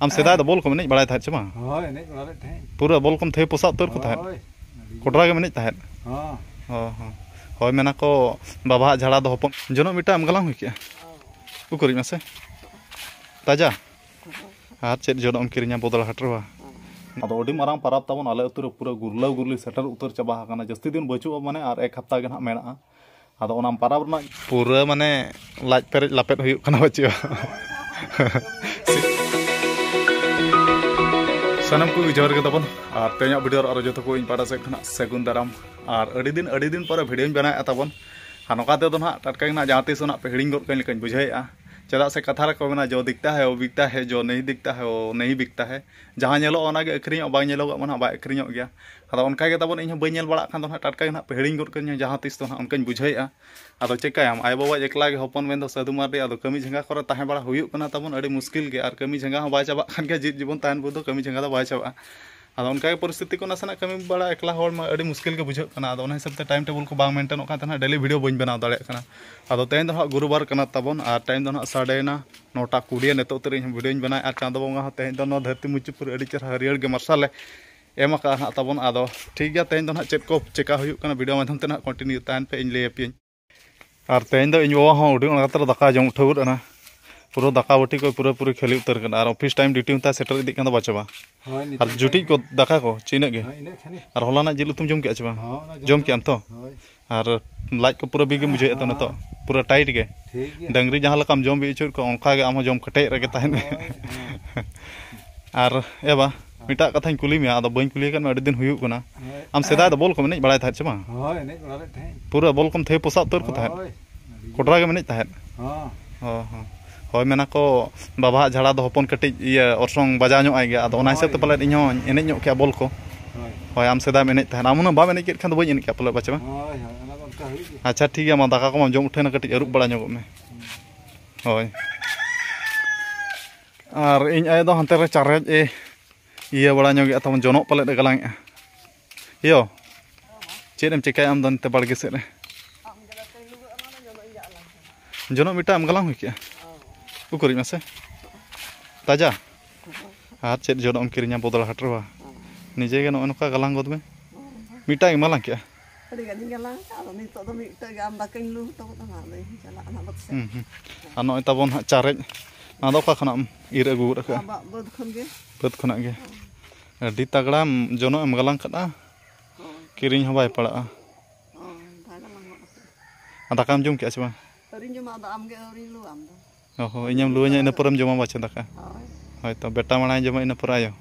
आम सेदा बल को एने बड़ा चे बांग पूरा बल को थे पोसा उतर को कोटरा के मेने हय मेना को बाबा झाड़ा दो हपन जनो मिटा एम गलाम हुई उकरी में से ताजा आर चेद जनो एम किरिया बदल हटरवा अदो अडी मारांग पाराब ताबन आले उतर पूरा गुरला गुरली सेटर उतर चाबा हाकाना जस्ती दिन बचुआ माने आर एक हफ्ता के ना मेना अदो ओना पाराब ना पूरा माने लाज पेरेज लापेट हुई कना बचुआ सनम को जोर के तबन और तेज वीडियो और जो को इन पाड़ा से सेगुन दाराम और अड़ी दिन पर भिडियो बना तबन और नौकाते तो ना टटका ना जहाँ तीस पे हिड़ी गोद कहीं बुझेगा चेदा से कथा को मेना जो दिखता है वो बिकता है जो नहीं दिखता है वो नहीं बिकता है जहाँ नेलो अखरीं बाय नेलो मना बाय अखरीं गया अदो उनका तबन इन बी बड़ा खान टटका ना पे हिड़ी गोद कहीं जहाँ तीस तो उनका बुझेगा अदो चेकायाम आय बाबा एकला हपन मेन साधु मार्डी अदो कमी झेंगा करे तहे बड़ा हुयुकना तबन अड़ी मुश्किल के और कमी झेंगा बाय चाबा खान के जीत जीवन तहन बुद कमी झेंगा बाय चाबा अदो उनका परिस्थिति को नासना कमी बड़ा एकला होड़ में अड़ी मुश्किल के बुझाना अदो उन हिसाब से टाइम टेबल को बांग मेंटेन होना डेली वीडियो बन बनाव दाड़ा अदो तेज दो गुरुबार कना तबन और टाइम दो साढ़ेना 9:20 नितो उतर वीडियो बना और चाँदो बंगा तेज दो धरती मुची पूरा अड़ी चेहरा हरियर के मार्शल एम तबन अदो ठीक गया तेज दो चेक को चेका वीडियो माध्यम ते कंटिन्यू तहन पे इन लैपे और तेज दो इन बाबा उड़ी दाका जम उठाना पूरा दाका बटी को पूरा पूरी खेली उतर और ऑफिस टाइम ड्यूटी में सेटर इदी बचवा और जुटी को दाका को चीन गे और हलाना जिल तुम जम के जम के तो और लाज को पूरा बिगे बुझे तो नितो पूरा टाइट गे डंगरी जहाँ लकाम जम बीचुर को उनका आम जम कटे रगे तहन और एबा मिटा कथा कुली में अद बी कुली अड़ी दिन हुई आम सेदा बल को एने बड़ा चे बांग पूरा बल को थे पोसा उतर को कोटरा के मेने हय मेना को बाबा झाड़ा दो हपन कटिज अर्संग बजा गया अदो हिसाब से पाले इन एने क्या बल को हय आम सेदा एने आम बाम एने के खान बी एने पाले बचे अच्छा ठीक है दाका को जम उठेना कटिज अरूब बड़ा में हय और इन आय दो हानते रे चारेज इया बड़ा तब जनक पाले गलांगे यो चेम चिकाय आम दो बाड़गे सेद जनक मिटा एम गलाम हुई उकरी में से ताजा और चेद जनक किरिया बदल हटरवा निजे के नौका गलांग गोद में मिटा माला क्या नॉय तबन हाँ चारेज आदो खना ir अगू बद खना गे अड़ी तगड़ा जनो एम गलांग कदा किरिंग हबाय पड़ा दाकाम जम के से ओहो इनम लुआ इन परम जमा बाचे दाका हय तो बेटा माना जमा इन पर आयो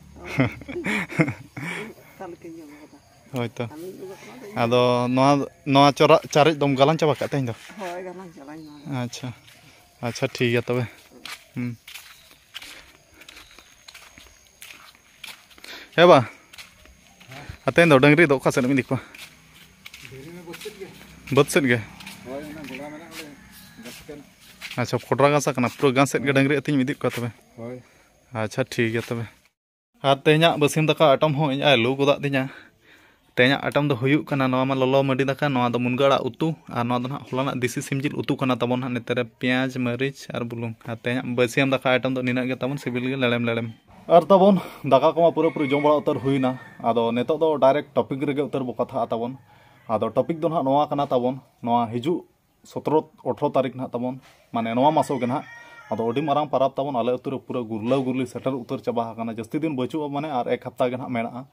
हय तो अदो नवा चोरा चारेज दम गलांग चाबा का तेज दो अच्छा अच्छा ठीक है तबे हे बा तेज दो डंगरी दो से दिखा बद सेद गे अच्छा कोटरा गासा पूरा गाँ सेद डंगरी अतिन इदी को तबे अच्छा ठीक है तबे और तेज बसीम दाका आटम हो लू गोदा तीना तेज आटम दो हुयुक कना नवा ललो मडी दाका नवा दो मुनगा आड़ा उतु और नवा दो हलाना देसी सिम जिल उतु कना तबन नेतारे प्याज मरीच और बुलुंग और तेज बसीम दाका आइटम दो निना गे तबन सिबिल गे लेलेम लेलेम और तबन दाका को पूरा पूरी जम बड़ा उतर हुईना अदो नेतो दो डायरेक्ट टॉपिक रेगे उतर बो कथा तबन अदो टॉपिक दो ना नवा कना तबन नवा हिजु 17-18 तारीख ना तबन माने नवा मासो के ना अदो अडी मारांग पाराब तबन आले उतर पूरा गुरला गुरली सेटर उतर चाबा हाकाना जस्ती दिन बचुआ माने और एक हफ्ता के ना मेना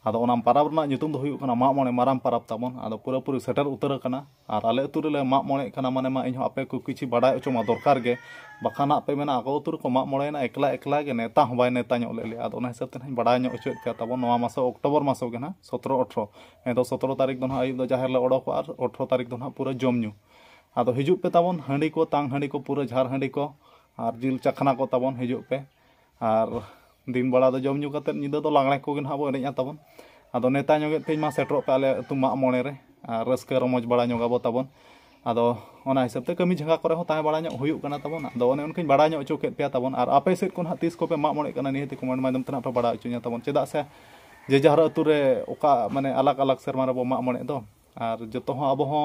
अदो ओना पाराब ना नितुम दो हुयुक कना मा मोने मारांग पाराब तबन अदो पूरा पूरी सेटर उतर कना और आले उतर ले मा मोने कना माने मा इन आपे को किछि बाडाय अचो मा दरकार गे बखाना आपे मेना आको उतर को मा मोड़ेना एकला एकला गे नेता हो बाय नेता ᱧᱚᱜ ले अदो ओना हिसाब ते बाडाय ᱧᱚᱜ अचो के तबन नवा मासो अक्टोबर मासो के ना 17-18 ए दो 17 तारीख दो ना आयु दो जाहेर ले ओडोक और 18 तारीख दो ना पूरा जमन्यू अदो हिजुक पे तबन हांडी को तांग हांडी को पूरा झार हांडी को और जिल चखना को तबन हिजुक पे और दिन बड़ा दो जमन्यू कते निदा दो लांगड़े को ना बो एनेजा तबन अदो नेता ᱧᱚᱜ तेज मा सेटरो पे आले तु मा मोणे रे और रस्का रमोज बड़ा ᱧᱚᱜ तबन अदो ओना हिसाब ते कमी झंगा करे हो ताहे बड़ा ᱧᱚᱜ हुयुक कना तबन अदो ओने उनकिन बड़ा ᱧᱚᱜ अचो के पे तबन और आपे सेट को ना तीस को पे मा मोणे कना निहति कमेंट माध्यम तना पे बड़ा अचो तबन चेदा से जे जहर अतु रे ओका माने अलग अलग सेरमा रे बो मा मोणे दो और जतो हो अब हो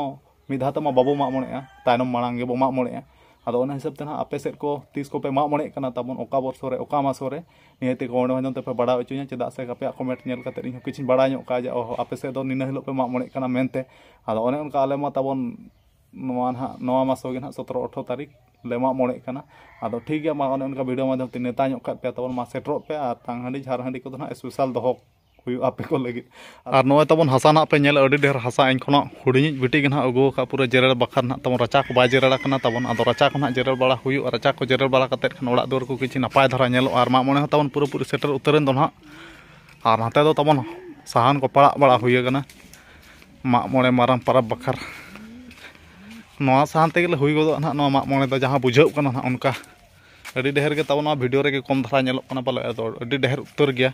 मिधा तमा बाबो मा मोणे तायनम मांग गे बो मा मोणे ᱟᱫᱚ ᱚᱱᱟ ᱦᱤᱥᱟᱹᱵ ᱛᱮ ᱱᱟᱦᱟᱜ ᱟᱯᱮ ᱥᱮᱫ ᱠᱚ ᱛᱤᱥ ᱠᱚᱯᱮ ᱢᱟᱜ ᱢᱚᱬᱮᱜ ᱠᱟᱱᱟ ᱛᱟᱵᱚᱱ ᱚᱠᱟ ᱵᱚᱨᱥᱚ ᱨᱮ ᱚᱠᱟ ᱢᱟᱥᱚ ᱨᱮ ᱱᱤᱦᱟᱹᱛᱤ ᱠᱚᱢᱮᱱᱴ ᱢᱟᱫᱽᱫᱷᱚᱢ ᱛᱮᱯᱮ ᱵᱟᱲᱟᱭ ᱦᱚᱪᱚᱧᱟ ᱪᱮᱫᱟᱜ ᱥᱮ ᱟᱯᱮᱭᱟᱜ ᱠᱚᱢᱮᱱᱴ ᱧᱮᱞ ᱠᱟᱛᱮ ᱤᱧ ᱦᱚᱸ ᱠᱤᱪᱷᱩᱧ ᱵᱟᱲᱟᱭ ᱧᱚᱜ ᱠᱟᱜᱼᱟ ᱡᱮ ᱟᱯᱮ ᱥᱮᱫ ᱫᱚ ᱱᱤᱱᱟᱹ ᱦᱤᱞᱳᱜ ᱯᱮ ᱢᱟᱜ ᱢᱚᱬᱮᱜ ᱠᱟᱱᱟ ᱢᱮᱱᱛᱮ ᱟᱫᱚ ᱚᱱᱮ ᱚᱱᱠᱟ ᱟᱞᱮ ᱢᱟ ᱛᱟᱵᱚᱱ ᱱᱚᱣᱟ ᱱᱟᱦᱟᱜ ᱱᱚᱣᱟ ᱢᱟᱥᱚ ᱜᱮ ᱱᱟᱦᱟᱜ 17-18 ᱛᱟᱹᱨᱤᱠᱷ ᱞᱮ ᱢᱟᱜ ᱢᱚᱬᱮᱜ ᱠᱟᱱᱟ ᱟᱫᱚ ᱴᱷᱤᱠ ᱜᱮᱭᱟ ᱢᱟ ᱚᱱᱮ ᱚᱱᱠᱟ ᱵᱷᱤᱰᱤᱭᱳ ᱢᱟᱫᱽᱫᱷᱚᱢ ᱛᱮ ᱱᱮᱣᱛᱟ ᱧᱚᱜ ᱠᱟᱜ ᱯᱮᱭᱟ ᱛᱟᱵᱚᱱ ᱢᱟ ᱥᱮᱴᱮᱨᱚᱜ ᱯᱮ ᱟᱨ ᱛᱟᱝ ᱦᱟᱺᱰᱤ ᱡᱷᱟᱨ ᱦᱟᱺᱰᱤ ᱠᱚᱫᱚ ᱱᱟᱦᱟᱜ ᱥᱯᱮᱥᱟᱞ ᱫᱚᱦᱚ ᱦᱩᱭᱩᱜᱼᱟ ᱟᱯᱮ ᱠᱚ ᱞᱟᱹᱜᱤᱫ ᱟᱨ ᱱᱚᱜᱼᱚᱭ ᱛᱟᱵᱚᱱ ᱦᱟᱥᱟ ᱱᱟᱦᱟᱜ ᱯᱮ ᱧᱮᱞ ᱟᱹᱰᱤ ᱰᱷᱮᱨ ᱦᱟᱥᱟ ᱤᱧ ᱠᱷᱚᱱᱟᱜ ᱦᱩᱰᱤᱧᱤᱡ ᱵᱤᱴᱤ ᱜᱮ ᱱᱟᱦᱟᱜ ᱟᱹᱜᱩ ᱟᱠᱟᱫ ᱯᱩᱨᱟᱹ ᱡᱮᱨᱮᱲ ᱵᱟᱠᱷᱨᱟ ᱱᱟᱦᱟᱜ ᱛᱟᱵᱚᱱ ᱨᱟᱪᱟ ᱠᱚ ᱵᱟᱭ ᱡᱮᱨᱮᱲ ᱟᱠᱟᱱᱟ ᱛᱟᱵᱚᱱ ᱟᱫᱚ ᱨᱟᱪᱟ ᱠᱚ ᱱᱟᱦᱟᱜ ᱡᱮᱨᱮᱲ ᱵᱟᱲᱟ ᱦᱩᱭᱩᱜᱼᱟ ᱨᱟᱪᱟ ᱠᱚ ᱡᱮᱨᱮᱲ ᱵᱟᱲᱟ ᱠᱟᱛᱮᱫ ᱠᱷᱟᱱ ᱚᱲᱟᱜ ᱫᱩᱣᱟᱹᱨ ᱠᱚ ᱠᱤᱪᱷᱩ ᱱᱟᱯᱟᱭ ᱫᱷᱟᱨᱟ ᱧᱮᱞᱚᱜᱼᱟ ᱟᱨ ᱢᱟᱜ ᱢᱚᱬᱮ ᱦᱚᱸ ᱛᱟᱵᱚᱱ ᱯᱩᱨᱟᱹᱯᱩᱨᱤ ᱥᱮᱴᱮᱨ ᱩᱛᱟᱹᱨᱮᱱ ᱫᱚ ᱱᱟᱦᱟᱜ ᱟᱨ ᱱᱚᱛᱮ ᱫᱚ ᱛᱟᱵᱚᱱ ᱥᱟᱦᱟᱱ ᱠᱚ ᱯᱟᱲᱟᱜ ᱵᱟᱲᱟ ᱦᱩᱭ ᱟᱠᱟᱱᱟ ᱢᱟᱜ ᱢᱚᱬᱮ ᱢᱟᱨᱟᱝ ᱯᱚᱨᱚᱵᱽ ᱵᱟᱠᱷᱨᱟ ᱱᱚᱣᱟ ᱥᱟᱦᱟᱱ ᱛᱮᱜᱮ ᱦᱩᱭ ᱜᱚᱫᱚᱜᱼᱟ ᱱᱟᱦᱟᱜ ᱱᱚᱣᱟ ᱢᱟᱜ ᱢᱚᱬᱮ ᱫᱚ ᱡᱟᱦᱟᱸ ᱵᱩᱡᱷᱟᱹᱜ ᱠᱟᱱᱟ ᱱᱟᱦᱟᱜ ᱚᱱᱠᱟ ᱟᱹᱰᱤ ᱰᱷᱮᱨ ᱜᱮ ᱛᱟᱵᱚᱱ ᱱᱚᱣᱟ ᱵᱷᱤᱰᱤᱭᱳ ᱨᱮᱜᱮ ᱠᱚᱢ ᱫᱷᱟᱨᱟ ᱧᱮᱞᱚᱜ ᱠᱟᱱᱟ ᱯᱟᱞᱮ ᱟᱫᱚ ᱟᱹᱰᱤ ᱰᱷᱮᱨ ᱩᱛᱟᱹᱨ ᱜᱮᱭᱟ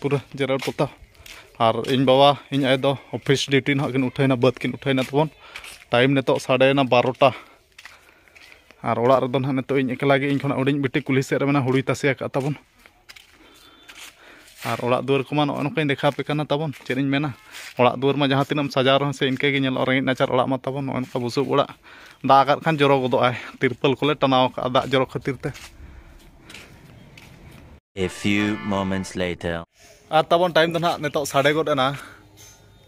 ᱯᱩᱨᱟᱹ ᱡᱮᱨᱮᱲ ᱯᱚᱛᱟᱣ ᱟᱨ ᱤᱧ ᱵᱟᱵᱟ ᱤᱧ ᱟᱭᱳ ᱫᱚ ᱚᱯᱷᱤᱥ ᱰᱤᱭᱩᱴᱤ ᱱᱟᱦᱟᱜ ᱠᱤᱱ ᱩᱴᱷᱟᱹᱭᱱᱟ ᱵᱟᱹᱫᱽ ᱠᱤᱱ ᱩᱴᱷᱟᱹᱭᱱᱟ ᱛᱟᱵᱚᱱ ᱴᱟᱭᱤᱢ ᱱᱤᱛᱚᱜ 12:30 ᱟᱨ ᱚᱲᱟᱜ ᱨᱮᱫᱚ ᱱᱟᱦᱟᱜ ᱱᱤᱛᱚᱜ ᱤᱧ ᱮᱠᱞᱟ ᱜᱮ ᱤᱧ ᱠᱷᱚᱱᱟᱜ ᱦᱩᱰᱤᱧ ᱵᱤᱴᱤ ᱠᱩᱞᱦᱤ ᱥᱮᱫ ᱨᱮ ᱢᱮᱱᱟ ᱦᱩᱲᱩᱭ ᱛᱟᱥᱮ ᱟᱠᱟᱫ ᱛᱟᱵᱚᱱ ᱟᱨ ᱚᱲᱟᱜ ᱫᱩᱣᱟᱹᱨ ᱠᱚᱢᱟ ᱱᱚᱜᱼᱚ ᱱᱚᱝᱠᱟᱧ ᱫᱮᱠᱷᱟᱣ ᱟᱯᱮ ᱠᱟᱱᱟ ᱛᱟᱵᱚᱱ ᱪᱮᱫ ᱤᱧ ᱢᱮᱱᱟ ᱚᱲᱟᱜ ᱫᱩᱣᱟᱹᱨ ᱢᱟ ᱡᱟᱦᱟᱸ ᱛᱤᱱᱟᱹᱜ ᱮᱢ ᱥᱟᱡᱟᱣ ᱨᱮᱦᱚᱸ ᱥᱮ ᱤᱱᱠᱟᱹ ᱜᱮ ᱧᱮᱞᱚᱜᱼᱟ ᱨᱮᱸᱜᱮᱡ ᱱᱟᱪᱟᱨ ᱚᱲᱟᱜ ᱢᱟ ᱛᱟᱵᱚᱱ ᱱᱚᱜᱼᱚ ᱱᱚᱝᱠᱟ ᱵᱩᱥᱩᱵ ᱚᱲᱟᱜ ᱫᱟᱜ ᱟᱠᱟᱫ ᱠᱷᱟᱱ ᱡᱚᱨᱚ ᱜᱚᱫᱚᱜᱼᱟᱭ ᱛᱤᱨᱯᱚᱞ ᱠᱚᱞᱮ ᱴᱟᱱᱟᱣ ᱟᱠᱟᱫᱼᱟ ᱫᱟᱜ ᱡᱚᱨᱚ ᱠᱷᱟᱹᱛᱤᱨ ᱛᱮ A few moments later. ᱟᱨ ᱛᱟᱵᱚᱱ ᱴᱟᱭᱤᱢ ᱫᱚ ᱱᱟᱦᱟᱜ ᱱᱤᱛᱚᱜ ᱥᱟᱰᱮ ᱜᱚᱫ ᱮᱱᱟ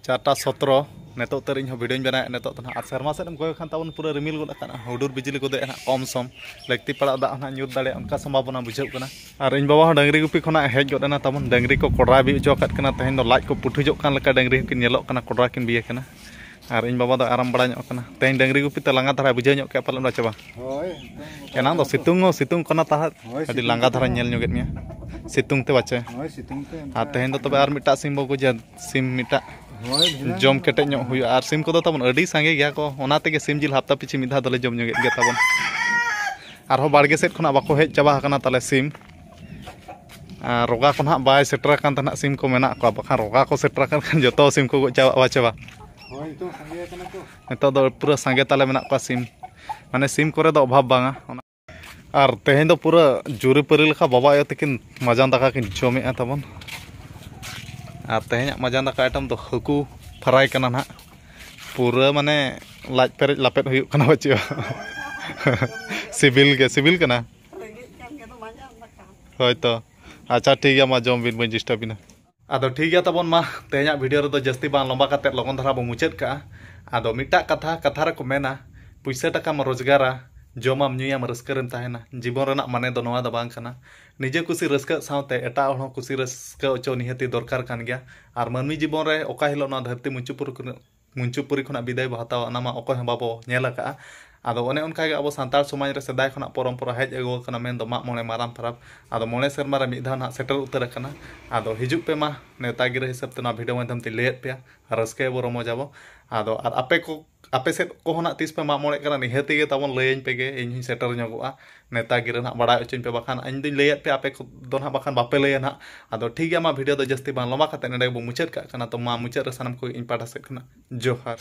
4:17 ᱱᱤᱛᱚᱜ ᱩᱛᱟᱹᱨ ᱤᱧ ᱦᱚᱸ ᱵᱷᱤᱰᱤᱭᱳᱧ ᱵᱮᱱᱟᱣᱮᱫ ᱱᱤᱛᱚᱜ ᱫᱚ ᱱᱟᱦᱟᱜ ᱟᱨ ᱥᱮᱨᱢᱟ ᱥᱮᱫ ᱮᱢ ᱠᱚᱭᱚᱜ ᱠᱷᱟᱱ ᱛᱟᱵᱚᱱ ᱯᱩᱨᱟᱹ ᱨᱤᱢᱤᱞ ᱜᱚᱫ ᱟᱠᱟᱱᱟ ᱦᱩᱰᱩᱨ ᱵᱤᱡᱽᱞᱤ ᱜᱚᱫᱮᱜᱼᱟ ᱱᱟᱦᱟᱜ ᱠᱚᱢ ᱥᱚᱢ ᱞᱟᱹᱠᱛᱤ ᱯᱟᱲᱟᱜ ᱫᱟᱜ ᱱᱟᱦᱟᱜ ᱧᱩᱨ ᱫᱟᱲᱮᱭᱟᱜᱼᱟ ᱚᱱᱠᱟ ᱥᱚᱢᱵᱷᱚᱵᱚᱱᱟ ᱵᱩᱡᱷᱟᱹᱜ ᱠᱟᱱᱟ ᱟᱨ ᱤᱧ ᱵᱟᱵᱟ ᱦᱚᱸ ᱰᱟᱹᱝᱨᱤ ᱜᱩᱯᱤ ᱠᱷᱚᱱᱟᱜ ᱦᱮᱡ ᱜᱚᱫ ᱮᱱᱟ ᱛᱟᱵᱚᱱ ᱰᱟᱹᱝᱨᱤ ᱠᱚ ᱠᱚᱰᱨᱟ ᱵᱤ ᱦᱚᱪᱚ ᱟᱠᱟᱫ ᱠᱟᱱᱟ ᱛᱮᱦᱮᱧ ᱫᱚ ᱞᱟᱡ ᱠᱚ ᱯᱩᱴᱷᱩᱡᱚᱜ ᱠᱟᱱ ᱞᱮᱠᱟ ᱰᱟᱹᱝᱨᱤ ᱦᱚᱸᱠᱤᱱ ᱧᱮᱞᱚᱜ ᱠᱟᱱᱟ ᱠᱚᱰᱨᱟ ᱠᱤᱱ ᱵᱤᱭ ᱟᱠᱟᱱᱟ ᱟᱨ ᱤᱧ ᱵᱟᱵᱟ ᱫᱚ ᱟᱨᱟᱢ ᱵᱟᱲᱟ ᱧᱚᱜ ᱠᱟᱱᱟ ᱛᱮᱦᱮᱧ ᱰᱟᱹᱝᱨᱤ ᱜᱩᱯᱤ ᱛᱮ ᱞᱟᱸᱜᱟ ᱫᱷᱟᱨᱟ ᱵᱩᱡᱷᱟᱹᱣ ᱧᱚᱜ ᱠᱮᱜᱼᱟ ᱯᱟᱞᱮᱱ ᱪᱮ ᱵᱟᱝ ᱦᱳᱭ ᱮᱱᱟᱝ ᱫᱚ ᱥᱤᱛᱩᱝ ᱦᱚᱸ ᱥᱤᱛᱩᱝ ᱠᱟᱱᱟ ᱛᱟᱦᱮᱸᱫ ᱟᱹᱰᱤ ᱞᱟᱸᱜᱟ ᱫᱷᱟᱨᱟᱧ ᱧᱮᱞ ᱧᱚᱜᱮᱫ ᱢᱮᱭᱟ ᱥᱤᱛᱩᱝ te baca. ᱦᱳᱭ ᱥᱤᱛᱩᱝ ᱛᱮ ᱟᱨ ᱛᱮᱦᱮᱧ ᱫᱚ ᱛᱚᱵᱮ ᱟᱨ ᱢᱤᱫᱴᱟᱜ ᱥᱤᱢ ᱵᱚ ᱜᱚᱡᱟ ᱥᱤᱢ ᱢᱤᱫᱴᱟᱜ ᱡᱚᱢ ᱠᱮᱴᱮᱡ ᱧᱚᱜ ᱦᱩᱭᱩᱜᱼᱟ ᱟᱨ ᱥᱤᱢ ᱠᱚᱫᱚ ᱛᱟᱵᱚᱱ ᱟᱹᱰᱤ ᱥᱟᱸᱜᱮ ᱜᱮᱭᱟ ᱠᱚ ᱚᱱᱟ ᱛᱮᱜᱮ ᱥᱤᱢ ᱡᱤᱞ ᱦᱟᱯᱛᱟ ᱯᱤᱪᱷᱤ ᱢᱤᱫ ᱫᱷᱟᱣ ᱫᱚᱞᱮ ᱡᱚᱢ ᱧᱚᱜᱮᱫ ᱜᱮᱭᱟ ᱛᱟᱵᱚᱱ ᱟᱨᱦᱚᱸ ᱵᱟᱲᱜᱮ ᱥᱮᱫ ᱠᱷᱚᱱᱟᱜ ᱵᱟᱠᱚ ᱦᱮᱡ ᱪᱟᱵᱟ ᱟᱠᱟᱱᱟ ᱛᱟᱞᱮ ᱥᱤᱢ ᱟᱨ ᱨᱚᱜᱟ ᱠᱚ ᱱᱟᱦᱟᱜ ᱵᱟᱭ ᱥᱮᱴᱮᱨ ᱟᱠᱟᱱ ᱛᱟᱦᱮᱱᱟ ᱥᱤᱢ ᱠᱚ ᱢᱮᱱᱟᱜ ᱠᱚᱣᱟ ᱵᱟᱠᱷᱟᱱ ᱨᱚᱜᱟ ᱠᱚ ᱥᱮᱴᱮᱨ ᱟᱠᱟᱱ ᱠᱷᱟᱱ ᱡᱚᱛᱚ ᱥᱤᱢ ᱠᱚ ᱜᱚᱡ ᱪᱟᱵᱟᱜᱼᱟ ᱪᱮ ᱵᱟᱝ ᱦᱳᱭ ᱱᱤᱛᱚᱜ ᱥᱟᱸᱜᱮ ᱟᱠᱟᱱᱟ ᱠᱚ ᱱᱤᱛᱚᱜ ᱫᱚ ᱯᱩᱨᱟᱹ ᱥᱟᱸᱜᱮ ᱛᱟᱞᱮ ᱢᱮᱱᱟᱜ ᱠᱚᱣᱟ ᱥᱤᱢ ᱢᱟᱱᱮ ᱥᱤᱢ ᱠᱚᱨᱮ ᱫᱚ ᱚᱵᱷᱟᱵ ᱵᱟᱝᱟ ᱟᱨ ᱛᱮᱦᱮᱧ ᱫᱚ ᱯᱩᱨᱟᱹ ᱡᱩᱨᱤᱼᱯᱟᱹᱨᱤ ᱞᱮᱠᱟ ᱵᱟᱵᱟ ᱟᱭᱳ ᱛᱟᱹᱠᱤᱱ ᱢᱟᱡᱟᱱ ᱫᱟᱠᱟ ᱠᱤᱱ ᱡᱚᱢᱮᱜᱼᱟ ᱛᱟᱵᱚᱱ ᱟᱨ ᱛᱮᱦᱮᱧᱟᱜ ᱢᱟᱡᱟᱱ ᱫᱟᱠᱟ ᱟᱭᱴᱮᱢ ᱫᱚ ᱦᱟᱹᱠᱩ ᱯᱷᱨᱟᱭ ᱠᱟᱱᱟ ᱱᱟᱦᱟᱜ ᱯᱩᱨᱟᱹ ᱢᱟᱱᱮ ᱞᱟᱡ ᱯᱮᱨᱮᱡ ᱞᱟᱯᱮᱫ ᱦᱩᱭᱩᱜ ᱠᱟᱱᱟ ᱵᱟᱪᱮ ᱥᱤᱵᱤᱞ ᱠᱟᱱᱟ ᱦᱳᱭᱛᱚ ᱟᱪᱪᱷᱟ ᱴᱷᱤक ᱜᱮᱭᱟ ᱢᱟ ᱡᱚᱢ ᱵᱤᱱ ᱵᱟᱹᱧ ᱰᱤᱥᱴᱟᱨᱵ ᱵᱤᱱᱟ ᱟᱫᱚ ᱴᱷᱤक ᱜᱮᱭᱟ ᱛᱟᱵᱚᱱ ᱢᱟ ᱛᱮᱦᱮᱧᱟᱜ ᱵᱷᱤᱰᱤᱭᱳ ᱨᱮᱫᱚ ᱡᱟᱹᱥᱛᱤ ᱵᱟᱝ ᱞᱚᱢᱵᱟ ᱠᱟᱛᱮᱫ ᱞᱚᱜᱚᱱ ᱫᱷᱟᱨᱟ ᱵᱚ ᱢᱩᱪᱟᱹᱫ ᱠᱟᱜᱼᱟ ᱟᱫᱚ ᱢᱤᱫᱴᱟᱜ ᱠᱟᱛᱷᱟ ᱨᱮᱠᱚ ᱢᱮᱱᱟ ᱯᱩᱭᱥᱟᱹ ᱴᱟᱠᱟᱢ ᱨᱳᱡᱽᱜᱟᱨᱟ ᱡᱚᱢᱟᱢ ᱧᱩᱭᱟᱢ ᱨᱟᱹᱥᱠᱟᱹ ᱨᱮᱢ ᱛᱟᱦᱮᱱᱟ ᱡᱤᱵᱚᱱ ᱨᱮᱱᱟᱜ ᱢᱟᱱᱮ ᱫᱚ ᱱᱚᱣᱟ ᱫᱚ ᱵᱟᱝ ᱠᱟᱱᱟ ᱱᱤᱡᱮ ᱠᱩᱥᱤ ᱨᱟᱹᱥᱠᱟᱹ ᱥᱟᱶᱛᱮ ᱮᱴᱟᱜ ᱦᱚᱲ ᱦᱚᱸ ᱠᱩᱥᱤ ᱨᱟᱹᱥᱠᱟᱹ ᱚᱪᱚ ᱱᱤᱦᱟᱹᱛᱤ ᱫᱚᱨᱠᱟर ᱠᱟᱱ ᱜᱮᱭᱟ ᱟᱨ ᱢᱟᱹᱱᱢᱤ ᱡᱤᱵᱚᱱ ᱨᱮ ᱚᱠᱟ ᱦᱤᱞᱳᱜ ᱱᱚᱣᱟ ᱫᱷᱟᱹᱨᱛᱤ ᱢᱩᱧᱪᱩᱯᱩᱨᱤ ᱠᱷᱚᱱᱟᱜ ᱵᱤᱫᱟᱹᱭ ᱵᱚ ᱦᱟᱛᱟᱣᱟ ᱚᱱᱟ ᱢᱟ ᱚᱠᱚᱭ ᱦᱚᱸ ᱵᱟᱵᱚ ᱧᱮᱞ ᱟᱠᱟᱜᱼᱟ ᱟᱫᱚ ᱚᱱᱮ ᱚᱱᱠᱟ ᱜᱮ ᱟᱵᱚ ᱥᱟᱱᱛᱟᱲ ᱥᱚᱢᱟᱡᱽ ᱨᱮ ᱥᱮᱫᱟᱭ ᱠᱷᱚᱱᱟᱜ ᱯᱚᱨᱚᱢᱯᱚᱨᱟ ᱦᱮᱡ ᱟᱹᱜᱩ ᱟᱠᱟᱱᱟ ᱢᱮᱱᱫᱚ ᱢᱟᱜ ᱢᱚᱬᱮ ᱢᱟᱨᱟᱝ ᱯᱚᱨᱚᱵᱽ ᱟᱫᱚ 9 ᱥᱮᱨᱢᱟ ᱨᱮ ᱢᱤᱫ ᱫᱷᱟᱣ ᱱᱟᱦᱟᱜ ᱥᱮᱴᱮᱨ ᱩᱛᱟᱹᱨ ᱟᱠᱟᱱᱟ ᱟᱫᱚ ᱦᱤᱡᱩᱜ ᱯᱮ ᱢᱟ ᱱᱮᱣᱛᱟ ᱜᱤᱨᱟᱹ ᱦᱤᱥᱟᱹᱵ ᱛᱮ ᱱᱚᱣᱟ ᱵᱷᱤᱰᱤᱭᱳ ᱢᱟᱫᱽᱫᱷᱚᱢ ᱛᱮ ᱞᱟᱹᱭᱮᱫ ᱯᱮᱭᱟ ᱨᱟᱹᱥᱠᱟᱹᱭᱟᱵᱚ ᱨᱚᱢᱚᱡᱟᱵᱚ ᱟᱫᱚ ᱟᱨ ᱟᱯᱮ ᱥᱮᱫ ᱠᱚᱦᱚᱸ ᱱᱟᱜ ᱛᱤᱥ ᱯᱮ ᱢᱟᱜ ᱢᱚᱬᱮᱜ ᱠᱟᱱᱟ ᱱᱤᱦᱟᱹᱛᱤ ᱜᱮ ᱛᱟᱵᱚᱱ ᱞᱟᱹᱭᱟᱹᱧ ᱯᱮᱜᱮ ᱤᱧ ᱦᱚᱸᱧ ᱥᱮᱴᱮᱨ ᱧᱚᱜᱚᱜᱼᱟ ᱱᱮᱣᱛᱟ ᱜᱤᱨᱟᱹ ᱱᱟᱦᱟᱜ ᱵᱟᱲᱟᱭ ᱦᱚᱪᱚᱧ ᱯᱮ ᱵᱟᱠᱷᱟᱱ ᱤᱧ ᱫᱩᱧ ᱞᱟᱹᱭᱟᱫ ᱯᱮ ᱟᱯᱮ ᱠᱚᱫᱚ ᱱᱟᱦᱟᱜ ᱵᱟᱠᱷᱟᱱ ᱵᱟᱯᱮ ᱞᱟᱹᱭᱟ ᱱᱟᱦᱟᱜ ᱟᱫᱚ ᱴᱷᱤᱠ ᱜᱮᱭᱟ ᱢᱟ ᱵᱷᱤᱰᱤᱭᱳ ᱫᱚ ᱡᱟᱹᱥᱛᱤ ᱵᱟᱝ ᱞᱚᱢᱵᱟ ᱠᱟᱛᱮ ᱱᱚᱰᱮ ᱵᱚ ᱢᱩᱪᱟᱹᱫ ᱠᱟᱜ ᱠᱟᱱᱟ ᱛᱚ ᱢᱟ ᱢᱩᱪᱟᱹᱫ ᱨᱮ ᱥᱟᱱᱟᱢ ᱠᱚ ᱤᱧ ᱯᱟᱦᱴᱟ ᱥᱮᱫ ᱠᱷᱚᱱᱟᱜ ᱡᱚᱦᱟᱨ